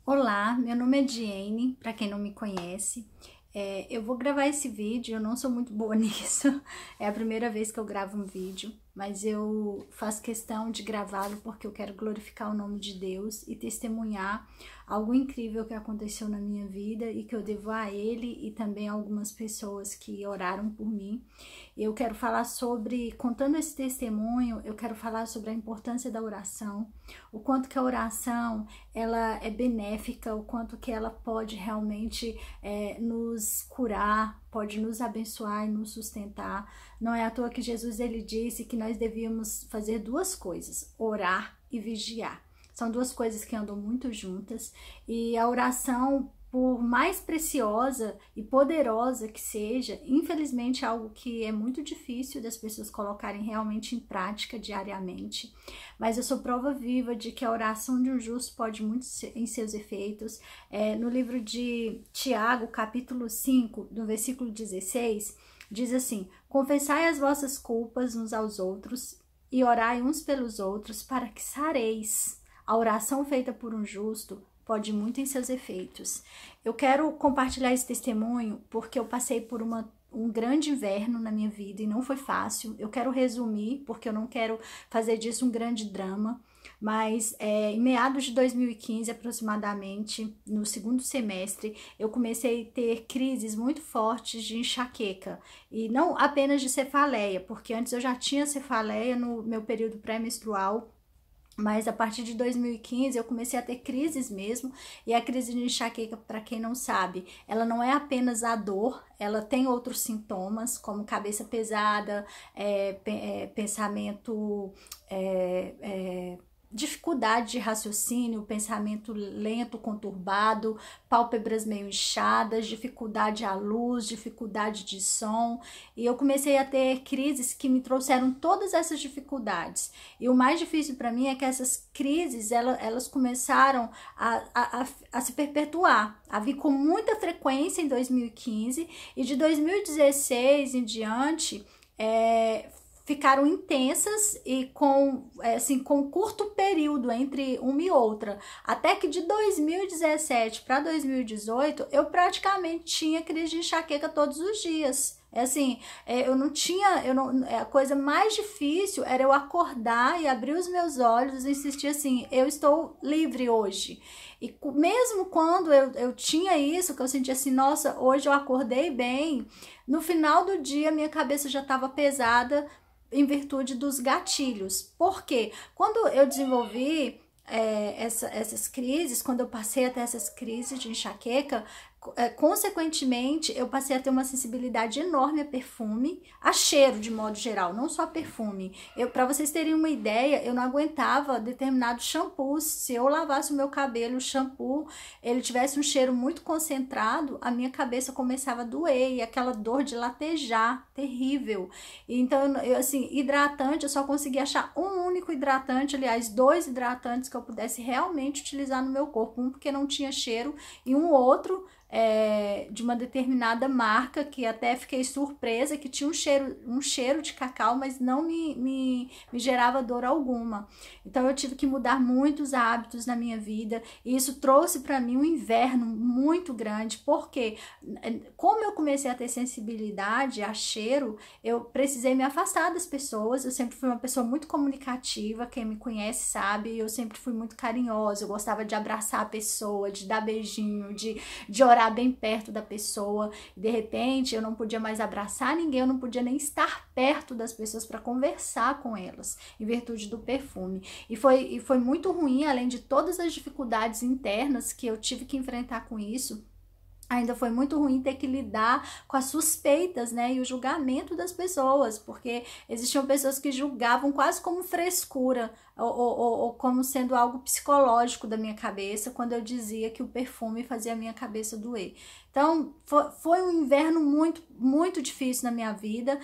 Olá, meu nome é Diene, para quem não me conhece. Eu vou gravar esse vídeo, eu não sou muito boa nisso, é a primeira vez que eu gravo um vídeo, mas eu faço questão de gravá-lo porque eu quero glorificar o nome de Deus e testemunhar algo incrível que aconteceu na minha vida e que eu devo a Ele e também a algumas pessoas que oraram por mim. Eu quero falar sobre, contando esse testemunho, eu quero falar sobre a importância da oração, o quanto que a oração ela é benéfica, o quanto que ela pode realmente nos curar, pode nos abençoar e nos sustentar. Não é à toa que Jesus ele disse que nós devíamos fazer duas coisas, orar e vigiar. São duas coisas que andam muito juntas e a oração, por mais preciosa e poderosa que seja, infelizmente é algo que é muito difícil das pessoas colocarem realmente em prática diariamente. Mas eu sou prova viva de que a oração de um justo pode muito em seus efeitos. No livro de Tiago, capítulo 5, no versículo 16, diz assim: confessai as vossas culpas uns aos outros e orai uns pelos outros para que sareis. A oração feita por um justo pode muito em seus efeitos. Eu quero compartilhar esse testemunho porque eu passei por um grande inverno na minha vida e não foi fácil. Eu quero resumir porque eu não quero fazer disso um grande drama, mas em meados de 2015 aproximadamente, no segundo semestre, eu comecei a ter crises muito fortes de enxaqueca e não apenas de cefaleia, porque antes eu já tinha cefaleia no meu período pré-menstrual. Mas a partir de 2015 eu comecei a ter crises mesmo, e a crise de enxaqueca, para quem não sabe, ela não é apenas a dor, ela tem outros sintomas, como cabeça pesada, pensamento, dificuldade de raciocínio, pensamento lento, conturbado, pálpebras meio inchadas, dificuldade à luz, dificuldade de som, e eu comecei a ter crises que me trouxeram todas essas dificuldades. E o mais difícil para mim é que essas crises, elas começaram a se perpetuar, a vir com muita frequência em 2015, e de 2016 em diante, ficaram intensas e com curto período entre uma e outra, até que de 2017 para 2018 eu praticamente tinha crise de enxaqueca todos os dias. A coisa mais difícil era eu acordar e abrir os meus olhos e insistir assim: eu estou livre hoje. E mesmo quando eu tinha isso, que eu sentia assim, nossa, hoje eu acordei bem, no final do dia minha cabeça já estava pesada, em virtude dos gatilhos. Por quê? Quando eu desenvolvi essas crises, quando eu passei até essas crises de enxaqueca, consequentemente eu passei a ter uma sensibilidade enorme a perfume, a cheiro de modo geral, não só a perfume. Para vocês terem uma ideia, eu não aguentava determinados shampoos. Se eu lavasse o meu cabelo, o shampoo, ele tivesse um cheiro muito concentrado, a minha cabeça começava a doer, e aquela dor de latejar, terrível. Então, hidratante, eu só conseguia achar um único hidratante, aliás, dois hidratantes que eu pudesse realmente utilizar no meu corpo, um porque não tinha cheiro e um outro de uma determinada marca, que até fiquei surpresa, que tinha um cheiro de cacau, mas não me gerava dor alguma. Então eu tive que mudar muitos hábitos na minha vida, e isso trouxe para mim um inverno muito grande, porque como eu comecei a ter sensibilidade a cheiro, eu precisei me afastar das pessoas. Eu sempre fui uma pessoa muito comunicativa, quem me conhece sabe, eu sempre fui muito carinhosa, eu gostava de abraçar a pessoa, de dar beijinho, de orar bem perto da pessoa. De repente eu não podia mais abraçar ninguém, eu não podia nem estar perto das pessoas para conversar com elas, em virtude do perfume. E foi muito ruim, além de todas as dificuldades internas que eu tive que enfrentar com isso. Ainda foi muito ruim ter que lidar com as suspeitas, né, e o julgamento das pessoas, porque existiam pessoas que julgavam quase como frescura, ou como sendo algo psicológico da minha cabeça, quando eu dizia que o perfume fazia a minha cabeça doer. Então, foi um inverno muito, muito difícil na minha vida.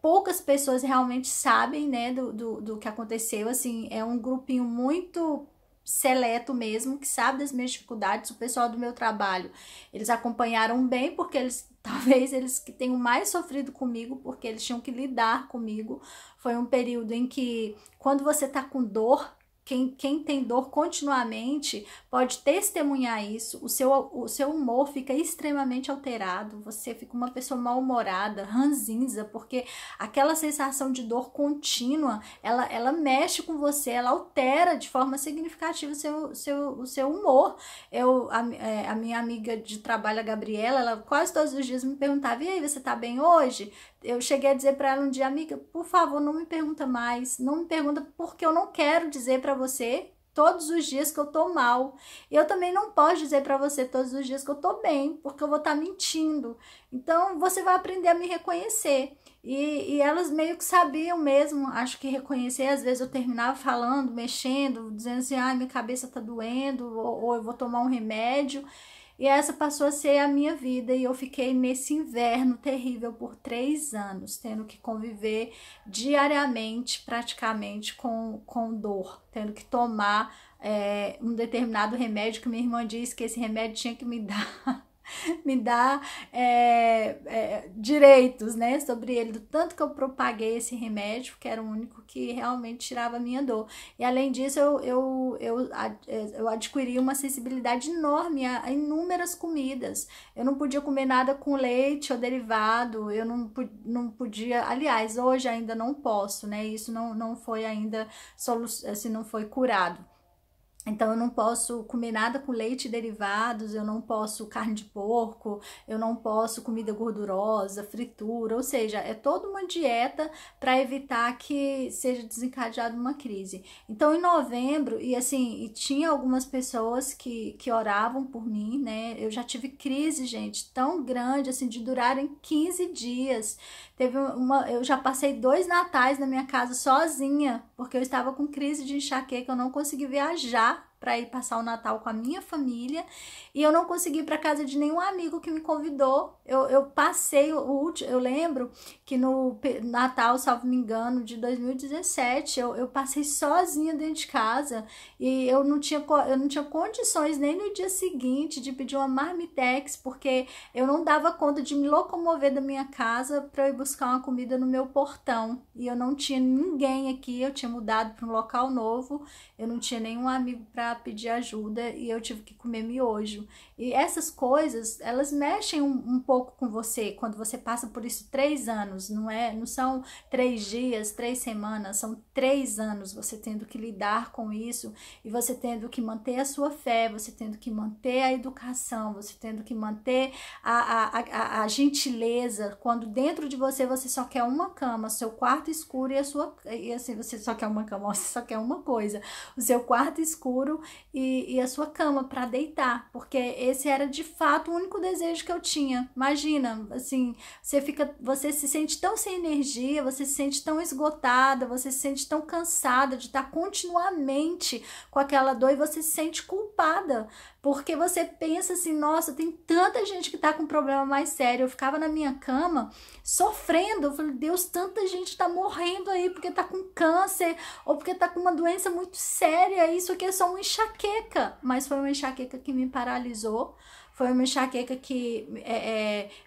Poucas pessoas realmente sabem, né, do que aconteceu. Assim, é um grupinho muito seleto mesmo, que sabe das minhas dificuldades. O pessoal do meu trabalho, eles acompanharam bem, porque talvez eles que tenham mais sofrido comigo, porque eles tinham que lidar comigo. Foi um período em que, quando você tá com dor, quem tem dor continuamente pode testemunhar isso. O seu humor fica extremamente alterado, você fica uma pessoa mal-humorada, ranzinza, porque aquela sensação de dor contínua, ela mexe com você, ela altera de forma significativa o seu humor. A minha amiga de trabalho, a Gabriela, ela quase todos os dias me perguntava: e aí, você tá bem hoje? Eu cheguei a dizer para ela um dia: amiga, por favor, não me pergunta mais, não me pergunta, porque eu não quero dizer para você todos os dias que eu tô mal. Eu também não posso dizer para você todos os dias que eu tô bem, porque eu vou estar mentindo. Então, você vai aprender a me reconhecer. E elas meio que sabiam mesmo, acho que reconhecer. Às vezes eu terminava falando, mexendo, dizendo assim: ai, minha cabeça tá doendo, ou eu vou tomar um remédio. E essa passou a ser a minha vida, e eu fiquei nesse inverno terrível por 3 anos, tendo que conviver diariamente, praticamente, com dor, tendo que tomar um determinado remédio que minha irmã disse que esse remédio tinha que me dar me dá direitos, né, sobre ele, do tanto que eu propaguei esse remédio, que era o único que realmente tirava a minha dor. E além disso, eu adquiri uma sensibilidade enorme a inúmeras comidas. Eu não podia comer nada com leite ou derivado, eu não podia, aliás, hoje ainda não posso, né, isso não foi ainda, assim, não foi curado. Então, eu não posso comer nada com leite e derivados, eu não posso carne de porco, eu não posso comida gordurosa, fritura, ou seja, é toda uma dieta para evitar que seja desencadeada uma crise. Então, em novembro, e assim, e tinha algumas pessoas que oravam por mim, né? Eu já tive crise, gente, tão grande, assim, de durarem 15 dias. Eu já passei 2 natais na minha casa sozinha, porque eu estava com crise de enxaqueca, eu não consegui viajar para ir passar o Natal com a minha família, e eu não consegui ir para casa de nenhum amigo que me convidou. Eu passei o último, eu lembro que no Natal, salvo me engano, de 2017, eu passei sozinha dentro de casa, e eu não tinha condições nem no dia seguinte de pedir uma marmitex, porque eu não dava conta de me locomover da minha casa para ir buscar uma comida no meu portão, e eu não tinha ninguém aqui, eu tinha mudado para um local novo, eu não tinha nenhum amigo para pedir ajuda, e eu tive que comer miojo. E essas coisas, elas mexem um pouco com você quando você passa por isso 3 anos, não são 3 dias, 3 semanas, são 3 anos você tendo que lidar com isso, e você tendo que manter a sua fé, você tendo que manter a educação, você tendo que manter a gentileza, quando dentro de você só quer uma cama, seu quarto escuro, e assim, você só quer uma cama, você só quer uma coisa, o seu quarto escuro e a sua cama para deitar, porque esse era de fato o único desejo que eu tinha. Imagina, assim, você se sente tão sem energia, você se sente tão esgotada, você se sente tão cansada de estar continuamente com aquela dor, e você se sente culpada, porque você pensa assim: nossa, tem tanta gente que tá com problema mais sério. Eu ficava na minha cama sofrendo, eu falei: Deus, tanta gente tá morrendo aí porque tá com câncer, ou porque tá com uma doença muito séria, isso aqui é só uma enxaqueca. Mas foi uma enxaqueca que me paralisou, foi uma enxaqueca que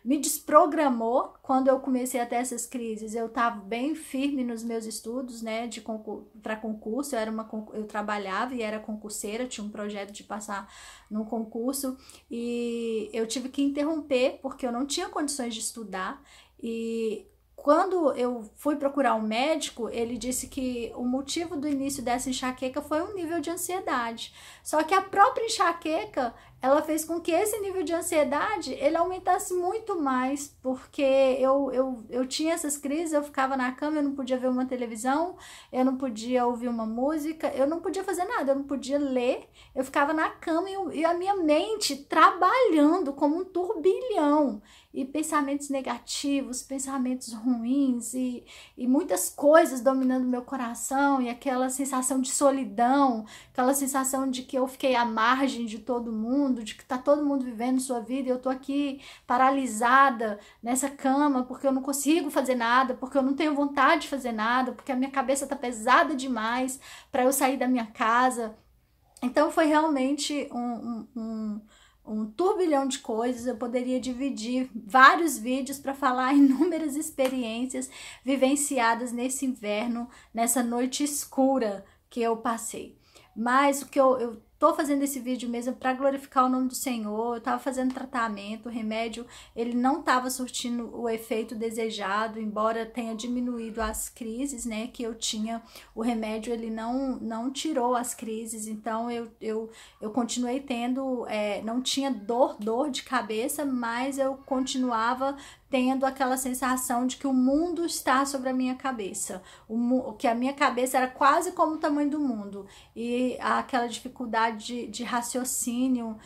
me desprogramou. Quando eu comecei a ter essas crises, eu estava bem firme nos meus estudos, né, para concurso. Eu trabalhava e era concurseira, tinha um projeto de passar num concurso, e eu tive que interromper porque eu não tinha condições de estudar. E quando eu fui procurar um médico, ele disse que o motivo do início dessa enxaqueca foi um nível de ansiedade. Só que a própria enxaqueca, ela fez com que esse nível de ansiedade, ele aumentasse muito mais, porque eu tinha essas crises, eu ficava na cama, eu não podia ver uma televisão, eu não podia ouvir uma música, eu não podia fazer nada, eu não podia ler, eu ficava na cama e a minha mente trabalhando como um turbilhão, e pensamentos negativos, pensamentos ruins, e muitas coisas dominando meu coração, e aquela sensação de solidão, aquela sensação de que eu fiquei à margem de todo mundo, de que tá todo mundo vivendo sua vida e eu tô aqui paralisada nessa cama porque eu não consigo fazer nada, porque eu não tenho vontade de fazer nada, porque a minha cabeça tá pesada demais para eu sair da minha casa. Então foi realmente um turbilhão de coisas. Eu poderia dividir vários vídeos para falar inúmeras experiências vivenciadas nesse inverno, nessa noite escura que eu passei. Mas o que eu tô fazendo esse vídeo mesmo para glorificar o nome do Senhor. Eu tava fazendo tratamento, o remédio, ele não tava surtindo o efeito desejado, embora tenha diminuído as crises, né, que eu tinha. O remédio, ele não tirou as crises, então eu continuei tendo, não tinha dor de cabeça, mas eu continuava tendo aquela sensação de que o mundo está sobre a minha cabeça, que a minha cabeça era quase como o tamanho do mundo, e aquela dificuldade de raciocínio,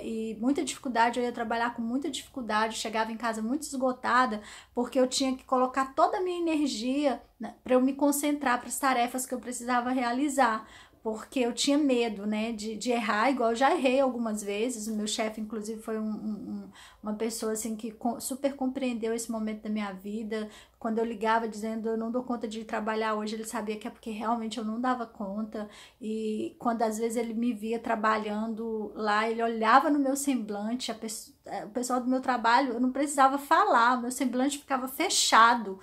e muita dificuldade, eu ia trabalhar com muita dificuldade, chegava em casa muito esgotada, porque eu tinha que colocar toda a minha energia, né, para eu me concentrar para as tarefas que eu precisava realizar, porque eu tinha medo, né, de errar, igual eu já errei algumas vezes. O meu chefe, inclusive, foi uma pessoa, assim, que super compreendeu esse momento da minha vida. Quando eu ligava dizendo, eu não dou conta de trabalhar hoje, ele sabia que é porque realmente eu não dava conta. E quando, às vezes, ele me via trabalhando lá, ele olhava no meu semblante, o pessoal do meu trabalho, eu não precisava falar, o meu semblante ficava fechado.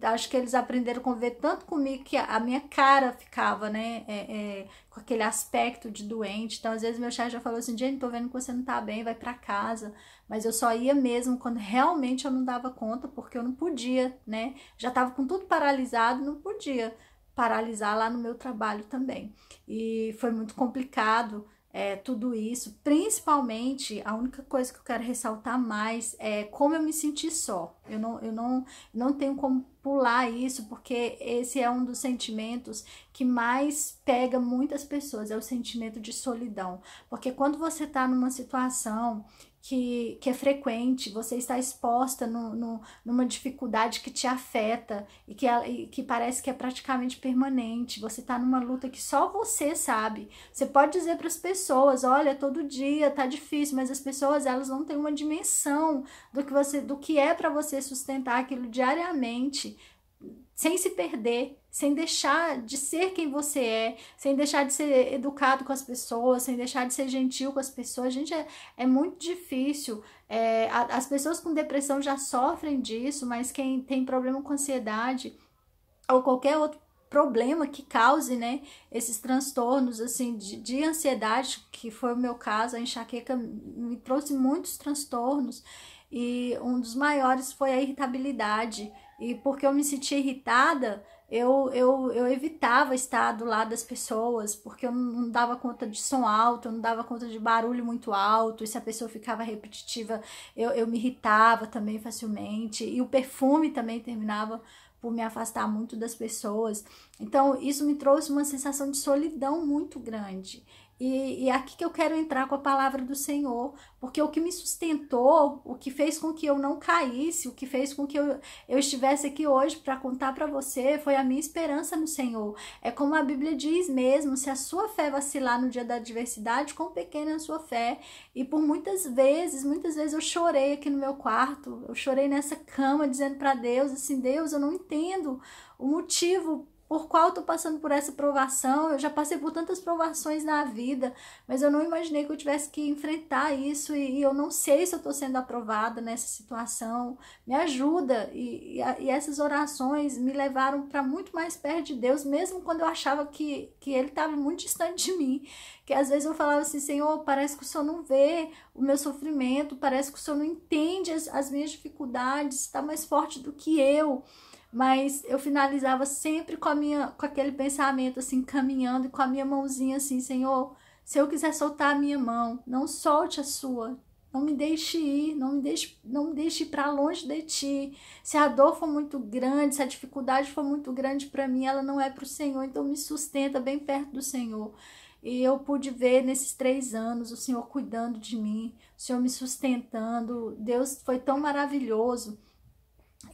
Acho que eles aprenderam a conviver tanto comigo que a minha cara ficava, né, com aquele aspecto de doente. Então, às vezes, meu chefe já falou assim, Jenny, tô vendo que você não tá bem, vai pra casa. Mas eu só ia mesmo quando realmente eu não dava conta, porque eu não podia, né, já tava com tudo paralisado, não podia paralisar lá no meu trabalho também. E foi muito complicado, tudo isso, principalmente. A única coisa que eu quero ressaltar mais é como eu me senti só. Eu não tenho como pular isso, porque esse é um dos sentimentos que mais pega muitas pessoas, é o sentimento de solidão. Porque quando você tá numa situação que é frequente, você está exposta numa dificuldade que te afeta e que parece que é praticamente permanente, você está numa luta que só você sabe. Você pode dizer para as pessoas, olha, todo dia tá difícil, mas as pessoas, elas não têm uma dimensão do que é para você sustentar aquilo diariamente, sem se perder, sem deixar de ser quem você é, sem deixar de ser educado com as pessoas, sem deixar de ser gentil com as pessoas. Gente, é muito difícil. As pessoas com depressão já sofrem disso, mas quem tem problema com ansiedade ou qualquer outro problema que cause, né, esses transtornos, assim, de ansiedade, que foi o meu caso, a enxaqueca me trouxe muitos transtornos, e um dos maiores foi a irritabilidade. E porque eu me sentia irritada, eu evitava estar do lado das pessoas, porque eu não dava conta de som alto, eu não dava conta de barulho muito alto, e se a pessoa ficava repetitiva, eu me irritava também facilmente, e o perfume também terminava por me afastar muito das pessoas. Então, isso me trouxe uma sensação de solidão muito grande. E é aqui que eu quero entrar com a palavra do Senhor, porque o que me sustentou, o que fez com que eu não caísse, o que fez com que eu estivesse aqui hoje para contar para você, foi a minha esperança no Senhor. É como a Bíblia diz mesmo, se a sua fé vacilar no dia da adversidade, quão pequena é a sua fé. E por muitas vezes eu chorei aqui no meu quarto, eu chorei nessa cama, dizendo para Deus, assim, Deus, eu não entendo o motivo por qual eu tô passando por essa provação. Eu já passei por tantas provações na vida, mas eu não imaginei que eu tivesse que enfrentar isso, e eu não sei se eu tô sendo aprovada nessa situação. Me ajuda. E essas orações me levaram para muito mais perto de Deus, mesmo quando eu achava que Ele estava muito distante de mim. Que às vezes eu falava assim, Senhor, parece que o Senhor não vê o meu sofrimento, parece que o Senhor não entende as minhas dificuldades, está mais forte do que eu. Mas eu finalizava sempre com aquele pensamento assim, caminhando, e com a minha mãozinha assim, Senhor, se eu quiser soltar a minha mão, não solte a sua. Não me deixe ir, não me deixe ir para longe de ti. Se a dor for muito grande, se a dificuldade for muito grande para mim, ela não é para o Senhor, então me sustenta bem perto do Senhor. E eu pude ver nesses 3 anos o Senhor cuidando de mim, o Senhor me sustentando. Deus foi tão maravilhoso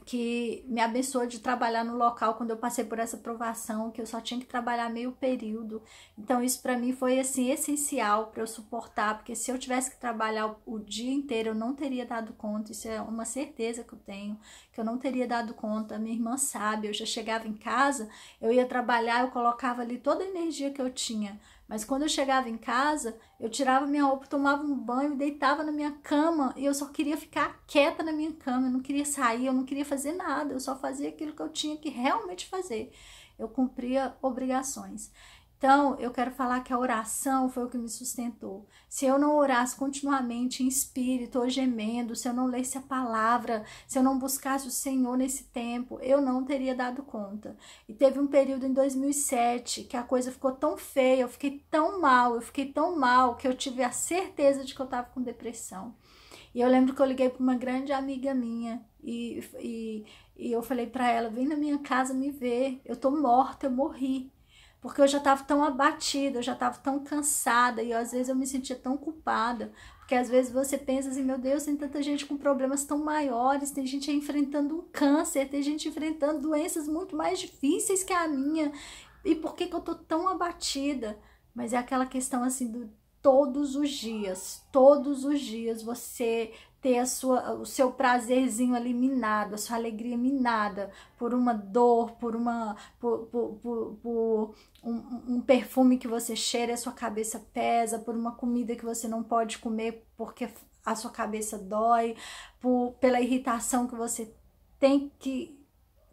que me abençoou de trabalhar no local quando eu passei por essa provação, que eu só tinha que trabalhar meio período. Então isso para mim foi assim essencial para eu suportar, porque se eu tivesse que trabalhar o dia inteiro, eu não teria dado conta. Isso é uma certeza que eu tenho, que eu não teria dado conta. Minha irmã sabe, eu já chegava em casa, eu ia trabalhar, eu colocava ali toda a energia que eu tinha. Mas quando eu chegava em casa, eu tirava minha roupa, tomava um banho, deitava na minha cama, e eu só queria ficar quieta na minha cama, eu não queria sair, eu não queria fazer nada, eu só fazia aquilo que eu tinha que realmente fazer. Eu cumpria obrigações. Então, eu quero falar que a oração foi o que me sustentou. Se eu não orasse continuamente em espírito ou gemendo, se eu não lesse a palavra, se eu não buscasse o Senhor nesse tempo, eu não teria dado conta. E teve um período em 2007 que a coisa ficou tão feia, eu fiquei tão mal, que eu tive a certeza de que eu estava com depressão. E eu lembro que eu liguei para uma grande amiga minha e eu falei para ela, vem na minha casa me ver, eu tô morta, eu morri. Porque eu já estava tão abatida, eu já estava tão cansada e às vezes eu me sentia tão culpada. Porque às vezes você pensa assim, meu Deus, tem tanta gente com problemas tão maiores, tem gente enfrentando um câncer, tem gente enfrentando doenças muito mais difíceis que a minha. E por que que eu tô tão abatida? Mas é aquela questão assim do todos os dias você ter o seu prazerzinho ali minado, a sua alegria minada por uma dor, por um perfume que você cheira e a sua cabeça pesa, por uma comida que você não pode comer porque a sua cabeça dói, pela irritação que você tem que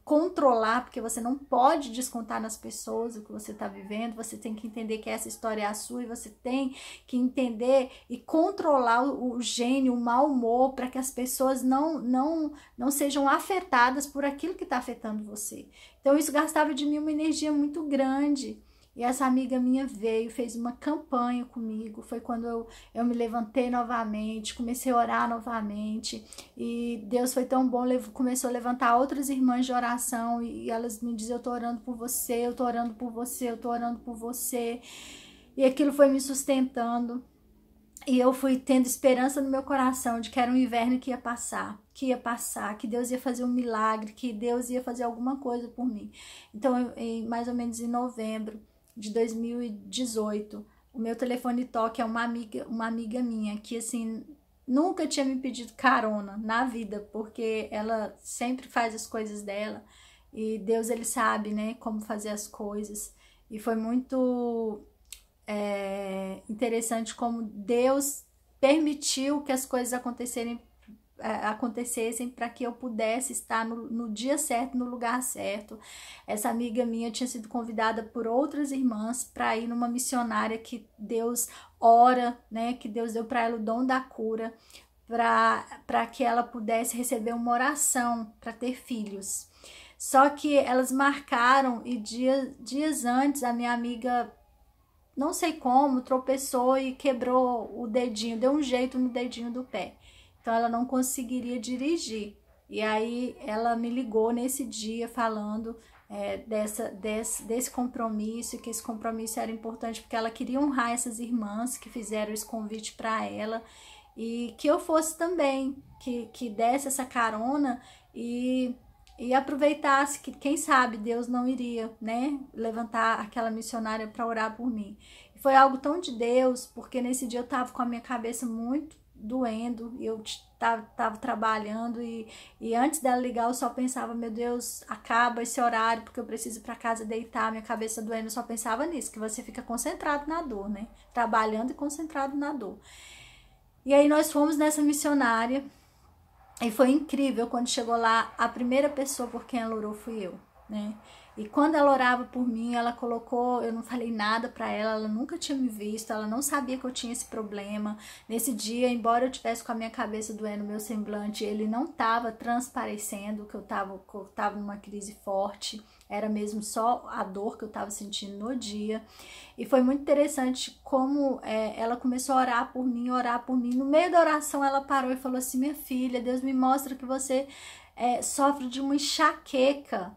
controlar, porque você não pode descontar nas pessoas o que você está vivendo, você tem que entender que essa história é a sua e você tem que entender e controlar o gênio, o mau humor, para que as pessoas não sejam afetadas por aquilo que está afetando você. Então isso gastava de mim uma energia muito grande. E essa amiga minha veio, fez uma campanha comigo, foi quando eu me levantei novamente, comecei a orar novamente, e Deus foi tão bom, começou a levantar outras irmãs de oração, e elas me diziam, eu tô orando por você, eu tô orando por você, eu tô orando por você, e aquilo foi me sustentando, e eu fui tendo esperança no meu coração de que era um inverno que ia passar, que Deus ia fazer um milagre, que Deus ia fazer alguma coisa por mim. Então, mais ou menos em novembro de 2018, o meu telefone toca, é uma amiga minha que assim nunca tinha me pedido carona na vida, porque ela sempre faz as coisas dela e Deus ele sabe, né, como fazer as coisas. E foi muito interessante como Deus permitiu que as coisas acontecessem para que eu pudesse estar no dia certo, no lugar certo. Essa amiga minha tinha sido convidada por outras irmãs para ir numa missionária que Deus ora, né, que Deus deu para ela o dom da cura, para que ela pudesse receber uma oração para ter filhos. Só que elas marcaram e dias antes a minha amiga, não sei como, tropeçou e quebrou o dedinho, deu um jeito no dedinho do pé. Então ela não conseguiria dirigir. E aí ela me ligou nesse dia falando desse compromisso, que esse compromisso era importante porque ela queria honrar essas irmãs que fizeram esse convite para ela e que eu fosse também, que desse essa carona e aproveitasse que, quem sabe, Deus não iria, né, levantar aquela missionária para orar por mim. E foi algo tão de Deus, porque nesse dia eu tava com a minha cabeça muito doendo, e eu tava trabalhando e antes dela ligar eu só pensava, meu Deus, acaba esse horário porque eu preciso ir para casa deitar, minha cabeça doendo, eu só pensava nisso, que você fica concentrado na dor, né, trabalhando e concentrado na dor. E aí nós fomos nessa missionária e foi incrível. Quando chegou lá, a primeira pessoa por quem ela orou fui eu, né? E quando ela orava por mim, ela colocou, eu não falei nada pra ela, ela nunca tinha me visto, ela não sabia que eu tinha esse problema. Nesse dia, embora eu tivesse com a minha cabeça doendo, meu semblante, ele não estava transparecendo que eu tava numa crise forte, era mesmo só a dor que eu tava sentindo no dia. E foi muito interessante como ela começou a orar por mim. No meio da oração, ela parou e falou assim, minha filha, Deus me mostra que você sofre de uma enxaqueca.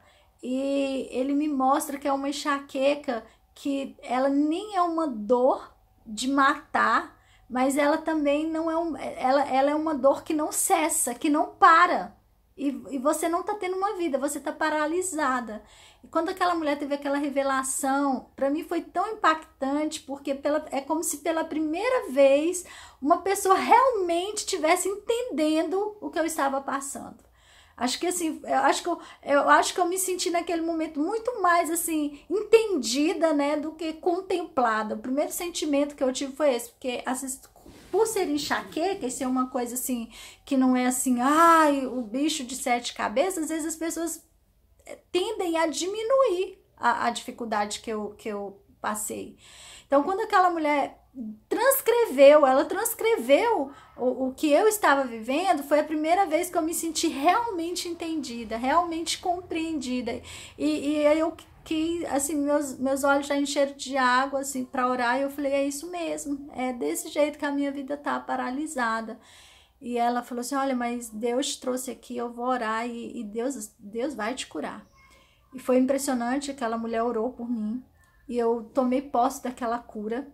E ele me mostra que é uma enxaqueca que ela nem é uma dor de matar, mas ela também não é ela é uma dor que não cessa, que não para. E você não tá tendo uma vida, você tá paralisada. E quando aquela mulher teve aquela revelação, para mim foi tão impactante, porque é como se pela primeira vez uma pessoa realmente estivesse entendendo o que eu estava passando. Acho que assim, eu acho que eu me senti naquele momento muito mais assim entendida, né, do que contemplada. O primeiro sentimento que eu tive foi esse, porque por ser enxaqueca e ser uma coisa assim que não é assim, ai, o bicho de 7 cabeças, às vezes as pessoas tendem a diminuir a dificuldade que eu passei. Então, quando aquela mulher ela transcreveu o que eu estava vivendo, foi a primeira vez que eu me senti realmente entendida, realmente compreendida. E aí eu que assim, meus olhos já encheram de água assim para orar, e eu falei, é isso mesmo, é desse jeito que a minha vida tá paralisada. E ela falou assim, olha, mas Deus te trouxe aqui, eu vou orar e Deus vai te curar. E foi impressionante, aquela mulher orou por mim e eu tomei posse daquela cura.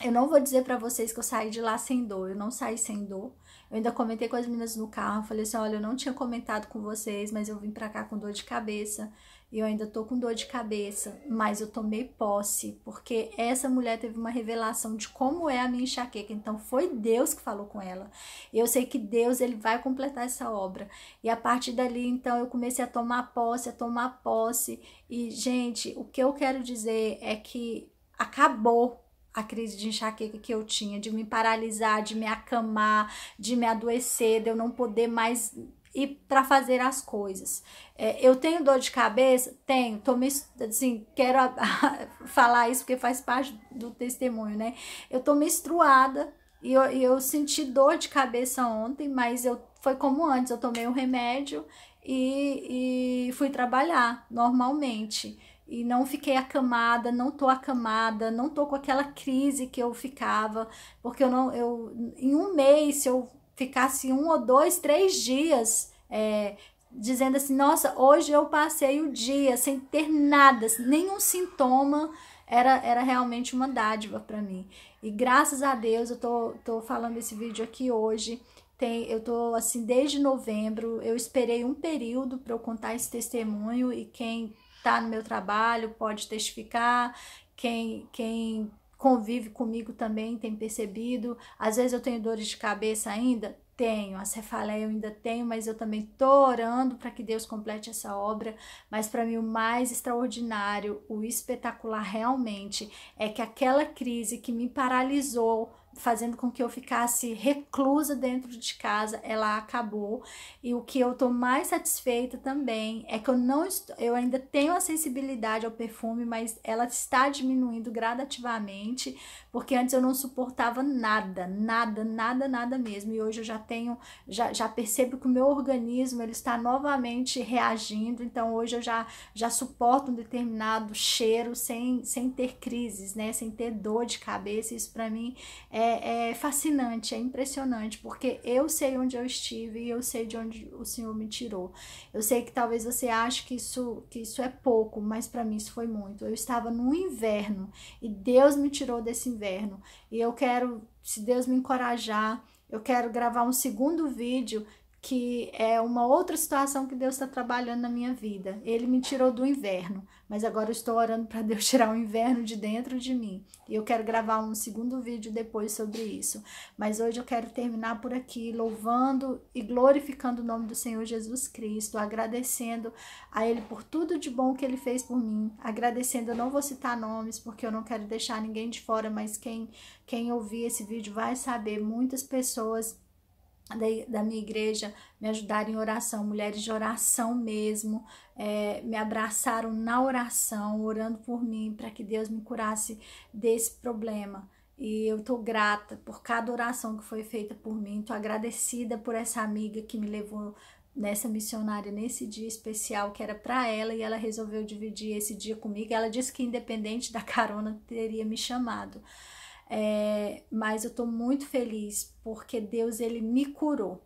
Eu não vou dizer pra vocês que eu saí de lá sem dor, eu não saí sem dor. Eu ainda comentei com as meninas no carro, falei assim, olha, eu não tinha comentado com vocês, mas eu vim pra cá com dor de cabeça. E eu ainda tô com dor de cabeça, mas eu tomei posse, porque essa mulher teve uma revelação de como é a minha enxaqueca. Então foi Deus que falou com ela. Eu sei que Deus, ele vai completar essa obra. E a partir dali, então, eu comecei a tomar posse, E, gente, o que eu quero dizer é que acabou a crise de enxaqueca que eu tinha, de me paralisar, de me acamar, de me adoecer, de eu não poder mais ir para fazer as coisas. Eu tenho dor de cabeça? Tenho. Assim, quero falar isso porque faz parte do testemunho, né? Eu tô menstruada e eu senti dor de cabeça ontem, mas foi como antes, eu tomei um remédio e fui trabalhar normalmente. E não fiquei acamada, não tô acamada, não tô com aquela crise que eu ficava, porque em um mês, se eu ficasse 1 ou 2, 3 dias, dizendo assim, nossa, hoje eu passei o dia sem ter nada, nenhum sintoma, era realmente uma dádiva para mim. E graças a Deus, eu tô falando esse vídeo aqui hoje. Eu tô assim, desde novembro, eu esperei um período para eu contar esse testemunho, e quem tá no meu trabalho pode testificar, quem convive comigo também tem percebido. Às vezes eu tenho dores de cabeça ainda, tenho, a cefaleia eu ainda tenho, mas eu também tô orando para que Deus complete essa obra. Mas para mim o mais extraordinário, o espetacular realmente, é que aquela crise que me paralisou, fazendo com que eu ficasse reclusa dentro de casa, ela acabou. E o que eu tô mais satisfeita também é que eu ainda tenho a sensibilidade ao perfume, mas ela está diminuindo gradativamente, porque antes eu não suportava nada mesmo, e hoje eu já percebo que o meu organismo, ele está novamente reagindo. Então hoje eu já suporto um determinado cheiro sem ter crises, né, sem ter dor de cabeça. Isso para mim é fascinante, é impressionante, porque eu sei onde eu estive e eu sei de onde o Senhor me tirou. Eu sei que talvez você ache que isso é pouco, mas para mim isso foi muito. Eu estava no inverno e Deus me tirou desse inverno. E eu quero, se Deus me encorajar, eu quero gravar um segundo vídeo, que é uma outra situação que Deus está trabalhando na minha vida. Ele me tirou do inverno, mas agora eu estou orando para Deus tirar o inverno de dentro de mim. E eu quero gravar um segundo vídeo depois sobre isso. Mas hoje eu quero terminar por aqui, louvando e glorificando o nome do Senhor Jesus Cristo, agradecendo a Ele por tudo de bom que Ele fez por mim. Agradecendo, eu não vou citar nomes, porque eu não quero deixar ninguém de fora, mas quem ouvir esse vídeo vai saber, muitas pessoas da minha igreja me ajudaram em oração, mulheres de oração mesmo, me abraçaram na oração, orando por mim, para que Deus me curasse desse problema. E eu tô grata por cada oração que foi feita por mim, tô agradecida por essa amiga que me levou nessa missionária nesse dia especial que era para ela, e ela resolveu dividir esse dia comigo. Ela disse que independente da carona teria me chamado. Mas eu tô muito feliz, porque Deus, ele me curou.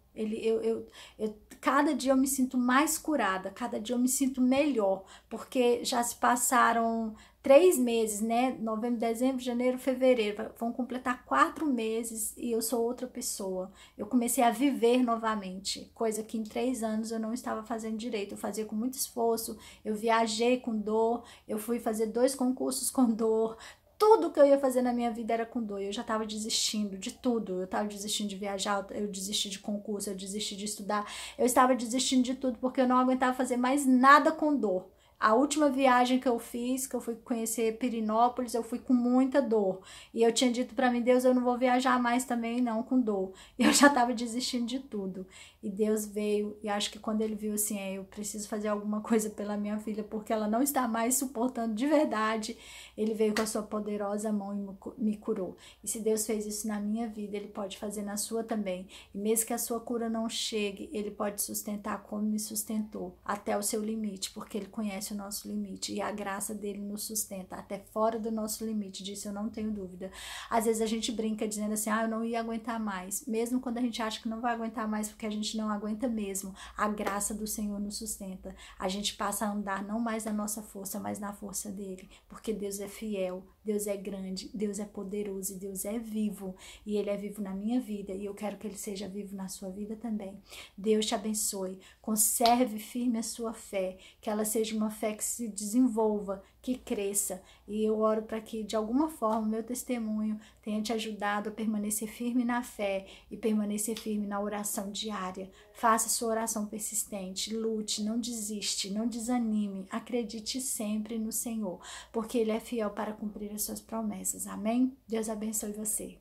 Cada dia eu me sinto mais curada, cada dia eu me sinto melhor, porque já se passaram 3 meses, né? Novembro, dezembro, janeiro, fevereiro, vão completar 4 meses e eu sou outra pessoa. Eu comecei a viver novamente, coisa que em 3 anos eu não estava fazendo direito. Eu fazia com muito esforço, eu viajei com dor, eu fui fazer 2 concursos com dor. Tudo que eu ia fazer na minha vida era com dor. Eu já estava desistindo de tudo. Eu estava desistindo de viajar, eu desisti de concurso, eu desisti de estudar. Eu estava desistindo de tudo porque eu não aguentava fazer mais nada com dor. A última viagem que eu fiz, que eu fui conhecer Pirinópolis, eu fui com muita dor. E eu tinha dito para mim, Deus, eu não vou viajar mais também não com dor. E eu já estava desistindo de tudo. E Deus veio, e acho que quando ele viu assim, eu preciso fazer alguma coisa pela minha filha, porque ela não está mais suportando de verdade, ele veio com a sua poderosa mão e me curou. E se Deus fez isso na minha vida, ele pode fazer na sua também. E mesmo que a sua cura não chegue, ele pode sustentar como me sustentou, até o seu limite, porque ele conhece o nosso limite e a graça dele nos sustenta até fora do nosso limite, disso eu não tenho dúvida. Às vezes a gente brinca dizendo assim, eu não ia aguentar mais, mesmo quando a gente acha que não vai aguentar mais, porque a gente não aguenta mesmo, a graça do Senhor nos sustenta, a gente passa a andar não mais na nossa força, mas na força dele, porque Deus é fiel, Deus é grande, Deus é poderoso e Deus é vivo, e ele é vivo na minha vida, e eu quero que ele seja vivo na sua vida também. Deus te abençoe, conserve firme a sua fé, que ela seja uma fé que se desenvolva, que cresça, e eu oro para que de alguma forma o meu testemunho tenha te ajudado a permanecer firme na fé e permanecer firme na oração diária. Faça sua oração persistente, lute, não desiste, não desanime, acredite sempre no Senhor, porque ele é fiel para cumprir as suas promessas. Amém? Deus abençoe você.